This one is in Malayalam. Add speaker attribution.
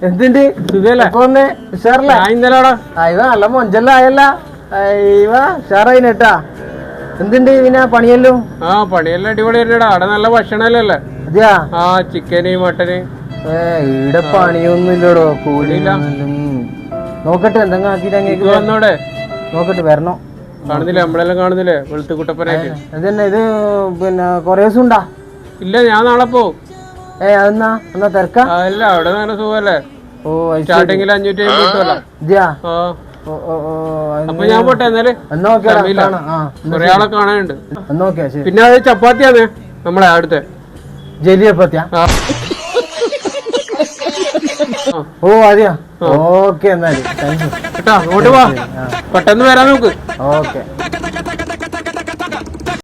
Speaker 1: എന്തുണ്ട് ഉഷാറല്ലേ അയവ നല്ല മൊഞ്ചെല്ലാം ആയല്ല അയവ ഉഷാറായിട്ടാ. എന്തുണ്ട് പിന്നെ പണിയല്ലോ?
Speaker 2: പണിയെല്ലാം അടിപൊളിയായിട്ടാ. അവിടെ നല്ല ഭക്ഷണല്ലേ?
Speaker 1: അതെയാ?
Speaker 2: ചിക്കന് മട്ടന്.
Speaker 1: ഇവിടെ പണിയൊന്നും ഇല്ലടോ, കൂലിയില്ല. നോക്കട്ടെ എന്തെങ്കിലും ആക്കിട്ട്
Speaker 2: വന്നോടെ
Speaker 1: നോക്കട്ടെ വരണോ?
Speaker 2: കാണുന്നില്ലേ നമ്മളെല്ലാം കാണുന്നില്ലേ വെളുത്തു കുട്ടപ്പനായിട്ട്?
Speaker 1: അതന്നെ. ഇത് പിന്നെ കൊറേ ദിവസം ഉണ്ടാ?
Speaker 2: ഇല്ല, ഞാൻ നാളെ പോവും.
Speaker 1: അതെന്നാ എന്നാ തിരക്കാ?
Speaker 2: അല്ല, അവിടെ നല്ല സുഖല്ലേ?
Speaker 1: ഓ
Speaker 2: സ്റ്റാർട്ടിങ്ങിൽ 550 കിട്ടുമല്ലോ. അപ്പൊ ഞാൻ പോട്ടെ എന്നാല്. കൊറേ ആളെ കാണാനുണ്ട്. പിന്നെ അത് ചപ്പാത്തിയാണ് നമ്മളെ അടുത്തെ
Speaker 1: ജലി ചപ്പാത്തിയാ? ഓ അതെയാ? ഓക്കെ എന്നാല്
Speaker 2: കേട്ടാ. അങ്ങോട്ട് വാ, പെട്ടെന്ന് വരാൻ നോക്ക്.
Speaker 1: ഓക്കെ.